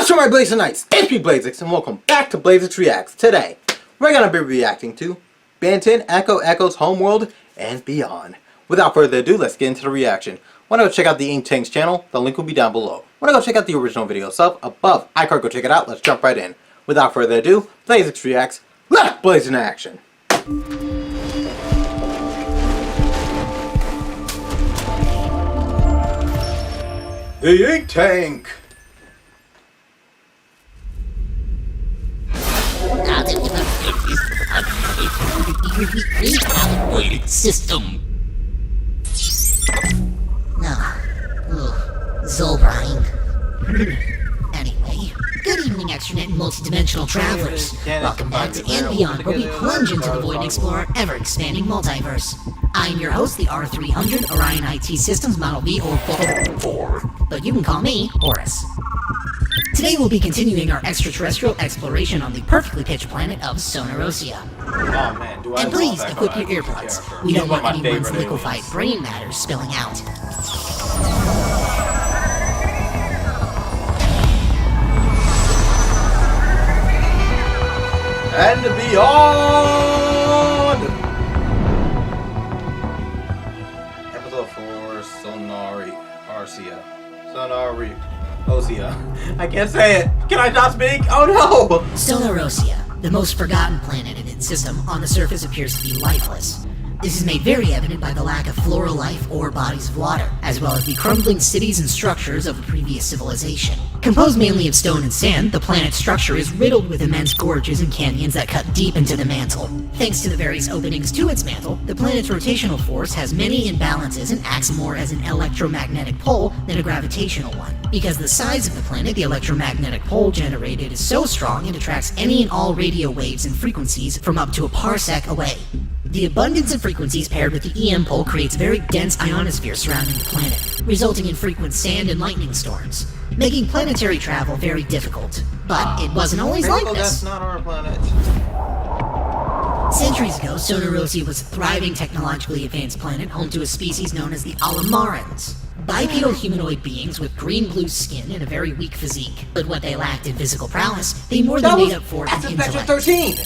What's up, my Blazing Knights? It's me, Blazeix, and welcome back to Blazeix Reacts. Today, we're going to be reacting to Ben 10 Echo Echoes Homeworld and beyond. Without further ado, let's get into the reaction. Want to go check out the InkTank's channel? The link will be down below. Want to go check out the original video itself? Above. I can't go check it out. Let's jump right in. Without further ado, Blazeix Reacts. Let's blaze in action. The InkTank. Recalibrated system. No. Zolbrine. Anyway, good evening, extranet and multidimensional travelers. Welcome back to And Beyond, where we plunge into the void and explore our ever-expanding multiverse. I'm your host, the R300 Orion IT Systems Model B, or 4, but you can call me Horus. Today we'll be continuing our extraterrestrial exploration on the perfectly pitched planet of Sonarosia. Oh, man, do I And please equip your earbuds. We don't want anyone's liquefied brain matter spilling out. And beyond! Episode 4, Sonarosia. I can't say it. Can I not speak? Oh no! Sonarosia, the most forgotten planet in its system, on the surface appears to be lifeless. This is made very evident by the lack of floral life or bodies of water, as well as the crumbling cities and structures of a previous civilization. Composed mainly of stone and sand, the planet's structure is riddled with immense gorges and canyons that cut deep into the mantle. Thanks to the various openings to its mantle, the planet's rotational force has many imbalances and acts more as an electromagnetic pole than a gravitational one. Because the size of the planet, the electromagnetic pole generated is so strong it attracts any and all radio waves and frequencies from up to a parsec away. The abundance of frequencies paired with the EM pole creates a very dense ionosphere surrounding the planet, resulting in frequent sand and lightning storms, making planetary travel very difficult. But it wasn't always like this. That's not our planet. Centuries ago, Sonarosia was a thriving, technologically advanced planet home to a species known as the Alamarans. Bipedal humanoid beings with green-blue skin and a very weak physique. But what they lacked in physical prowess, they more than made up for in intellect. 13,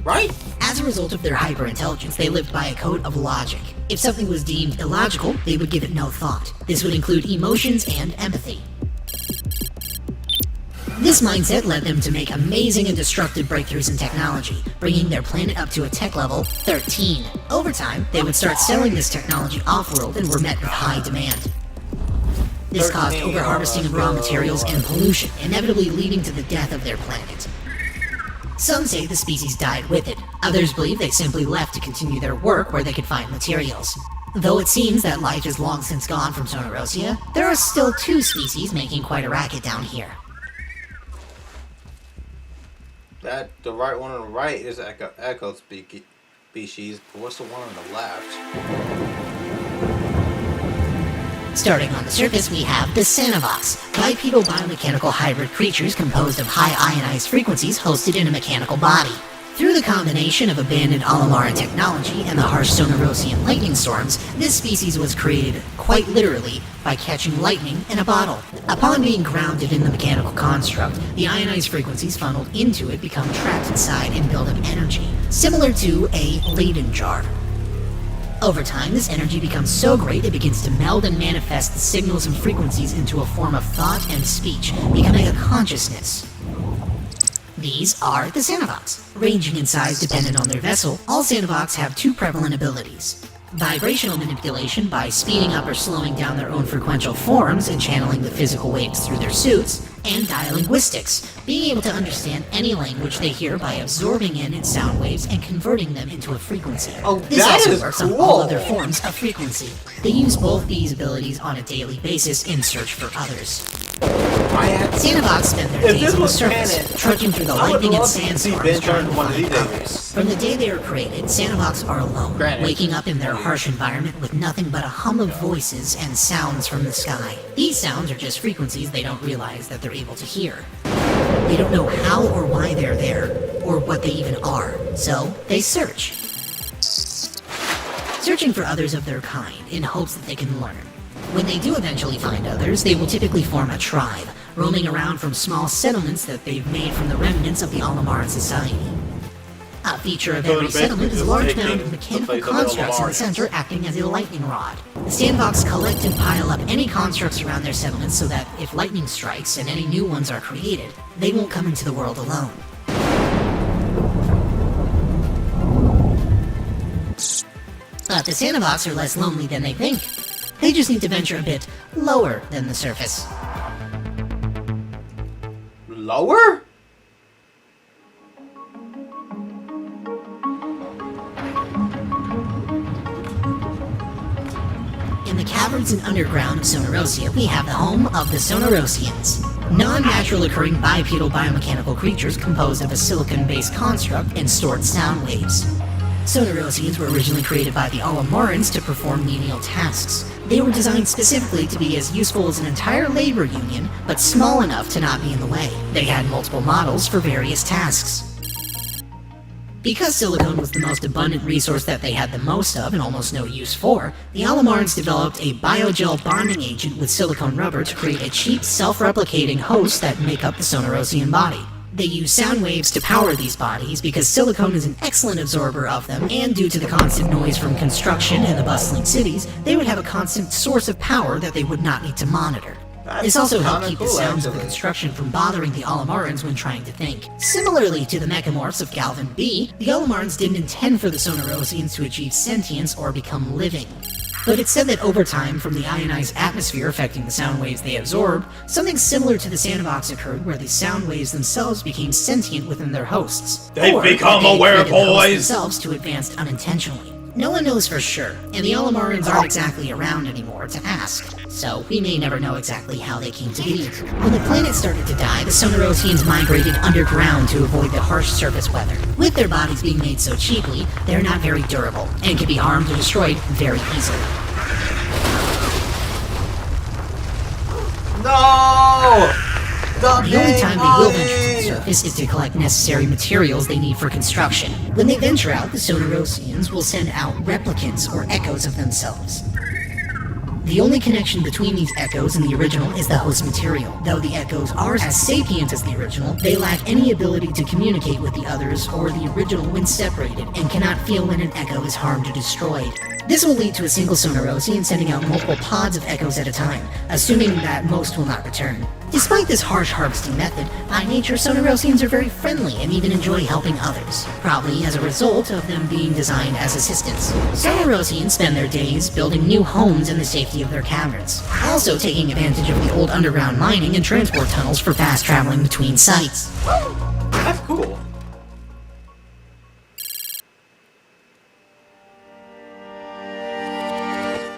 right? As a result of their hyper-intelligence, they lived by a code of logic. If something was deemed illogical, they would give it no thought. This would include emotions and empathy. This mindset led them to make amazing and destructive breakthroughs in technology, bringing their planet up to a tech level 13. Over time, they would start selling this technology off-world and were met with high demand. This caused over-harvesting of raw materials and pollution, inevitably leading to the death of their planet. Some say the species died with it. Others believe they simply left to continue their work where they could find materials. Though it seems that life is long since gone from Sonarosia, there are still 2 species making quite a racket down here. The right one on the right is Echo species, but what's the one on the left? Starting on the surface, we have the Sanovox, bipedal biomechanical hybrid creatures composed of high ionized frequencies hosted in a mechanical body. Through the combination of abandoned Alamaran technology and the harsh Sonarosian lightning storms, this species was created, quite literally, by catching lightning in a bottle. Upon being grounded in the mechanical construct, the ionized frequencies funneled into it become trapped inside and build up energy, similar to a Leyden jar. Over time, this energy becomes so great it begins to meld and manifest the signals and frequencies into a form of thought and speech, becoming a consciousness. These are the Sanovox. Ranging in size dependent on their vessel, all Sanovox have 2 prevalent abilities. Vibrational manipulation by speeding up or slowing down their own frequential forms and channeling the physical waves through their suits, and dialinguistics, being able to understand any language they hear by absorbing in its sound waves and converting them into a frequency. This also works on all other forms of frequency. They use both these abilities on a daily basis in search for others. Sanovox spend their days on the surface, trudging through the lightning and sandstorms trying to find others. From the day they are created, Sanovox are alone, waking up in their harsh environment with nothing but a hum of voices and sounds from the sky. These sounds are just frequencies they don't realize that they're able to hear. They don't know how or why they're there, or what they even are, so they search. Searching for others of their kind in hopes that they can learn. When they do eventually find others, they will typically form a tribe, roaming around from small settlements that they've made from the remnants of the Alamaran society. A feature of every settlement is a large mound of mechanical constructs in the center acting as a lightning rod. The sandbox collect and pile up any constructs around their settlements so that if lightning strikes and any new ones are created, they won't come into the world alone. But the Sandbox are less lonely than they think. They just need to venture a bit lower than the surface. Lower? In the caverns and underground of Sonorousia, we have the home of the Sonorosians. Non-natural occurring bipedal biomechanical creatures composed of a silicon-based construct and stored sound waves. Sonorosians were originally created by the Alamorans to perform menial tasks. They were designed specifically to be as useful as an entire labor union, but small enough to not be in the way. They had multiple models for various tasks. Because silicone was the most abundant resource that they had the most of and almost no use for, the Alamarans developed a biogel bonding agent with silicone rubber to create a cheap, self-replicating host that make up the Sonorosian body. They use sound waves to power these bodies because silicone is an excellent absorber of them, and due to the constant noise from construction and the bustling cities, they would have a constant source of power that they would not need to monitor. This also helped keep the sounds of the construction from bothering the Alamarans when trying to think. Similarly to the mechamorphs of Galvin B, the Alamarans didn't intend for the Sonorosians to achieve sentience or become living. But it's said that over time, from the ionized atmosphere affecting the sound waves they absorbed, something similar to the Sandbox occurred where the sound waves themselves became sentient within their hosts. They've become aware, boys! Themselves to advance unintentionally. No one knows for sure, and the Alamarans aren't exactly around anymore to ask, so we may never know exactly how they came to be. When the planet started to die, the Sonorosians migrated underground to avoid the harsh surface weather. With their bodies being made so cheaply, they're not very durable, and can be harmed or destroyed very easily. No! The only time they will venture to the surface is to collect necessary materials they need for construction. When they venture out, the Sonorosians will send out replicants or echoes of themselves. The only connection between these echoes and the original is the host material. Though the echoes are as sapient as the original, they lack any ability to communicate with the others or the original when separated, and cannot feel when an echo is harmed or destroyed. This will lead to a single Sonorosian sending out multiple pods of echoes at a time, assuming that most will not return. Despite this harsh harvesting method, by nature Sonorosians are very friendly and even enjoy helping others, probably as a result of them being designed as assistants. Sonorosians spend their days building new homes in the safety of their caverns, also taking advantage of the old underground mining and transport tunnels for fast traveling between sites. That's cool.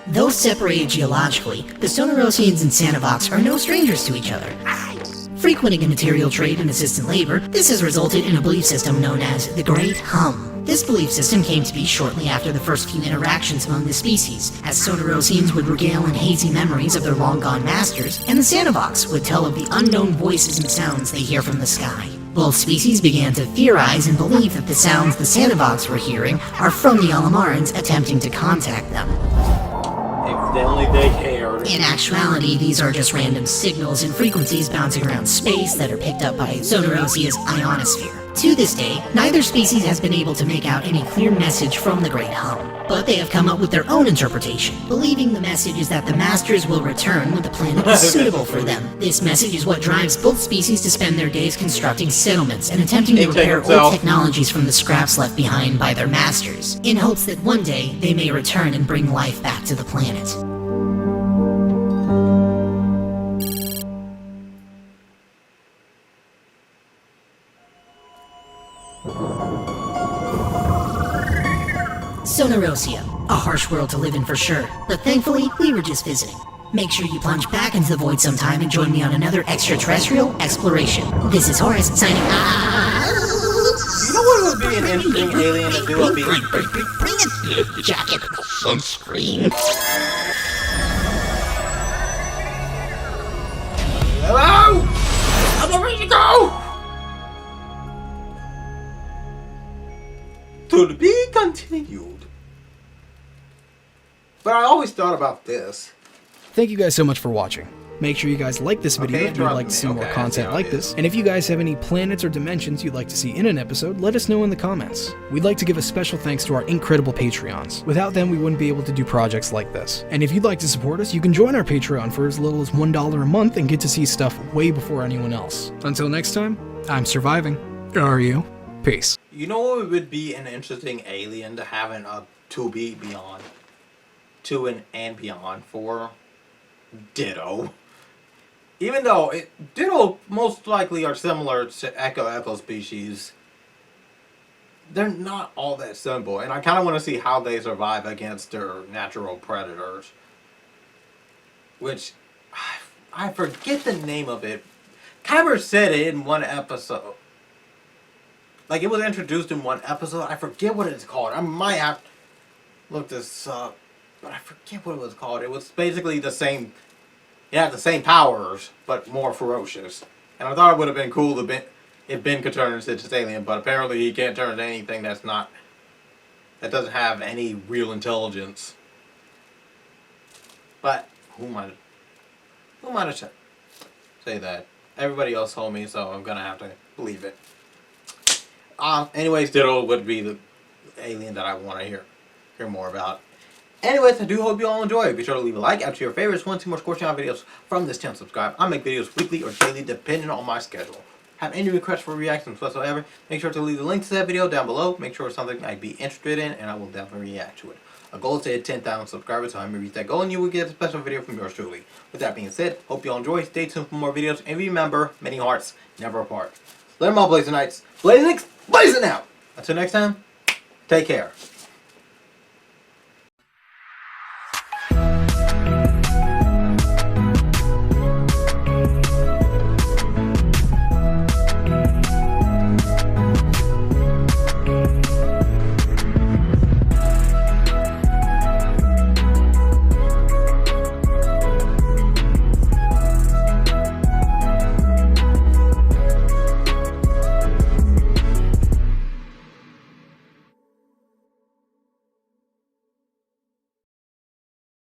Though separated geologically, the Sonorosians and Sandbox are no strangers to each other. Frequenting a material trade and assistant labor, this has resulted in a belief system known as the Great Hum. This belief system came to be shortly after the first few interactions among the species, as Sonorosians would regale in hazy memories of their long-gone masters, and the Sandbox would tell of the unknown voices and sounds they hear from the sky. Both species began to theorize and believe that the sounds the Sandbox were hearing are from the Alamarans attempting to contact them. If only they cared. In actuality, these are just random signals and frequencies bouncing around space that are picked up by Sonorosia's ionosphere. To this day, neither species has been able to make out any clear message from the Great Hum, but they have come up with their own interpretation, believing the message is that the Masters will return when the planet is suitable for them. This message is what drives both species to spend their days constructing settlements and attempting to repair old technologies from the scraps left behind by their Masters, in hopes that one day they may return and bring life back to the planet. Sonorosia, a harsh world to live in for sure, but thankfully, we were just visiting. Make sure you plunge back into the void sometime and join me on another extraterrestrial exploration. This is Horace, signing out. You know what would be an interesting alien to do? Bring it, jacket, sunscreen. Hello? I'm ready to go! To be continued. But I always thought about this. Thank you guys so much for watching. Make sure you guys like this video Okay, if you'd like to see more okay, I see content how like it this. is. And if you guys have any planets or dimensions you'd like to see in an episode, let us know in the comments. We'd like to give a special thanks to our incredible Patreons. Without them, we wouldn't be able to do projects like this. And if you'd like to support us, you can join our Patreon for as little as $1 a month and get to see stuff way before anyone else. Until next time, I'm surviving. Are you? Peace. You know what would be an interesting alien to have in a 2B beyond? 2 and beyond for Ditto. Even though Ditto most likely are similar to Echo species, they're not all that simple. And I kind of want to see how they survive against their natural predators. Which, I forget the name of it. Kyber said it in one episode. Like, it was introduced in one episode. I forget what it's called. I might have to look this up. But I forget what it was called. It was basically the same. It had the same powers, but more ferocious. And I thought it would have been cool if Ben could turn into this alien. But apparently he can't turn into anything that doesn't have any real intelligence. But who might have say that? Everybody else told me, so I'm gonna have to believe it. Anyways, Ditto would be the alien that I want to hear more about. Anyways, I do hope you all enjoy. Be sure to leave a like, add to your favorites, want to see more Scorching Out videos from this channel, subscribe. I make videos weekly or daily depending on my schedule. Have any requests for reactions whatsoever, make sure to leave the link to that video down below. Make sure it's something I'd be interested in and I will definitely react to it. Our goal is to hit 10,000 subscribers, so I'm going to reach that goal and you will get a special video from yours truly. With that being said, hope you all enjoy, stay tuned for more videos, and remember, many hearts never apart. Let them all Blazing Knights. Blazing out! Until next time, take care.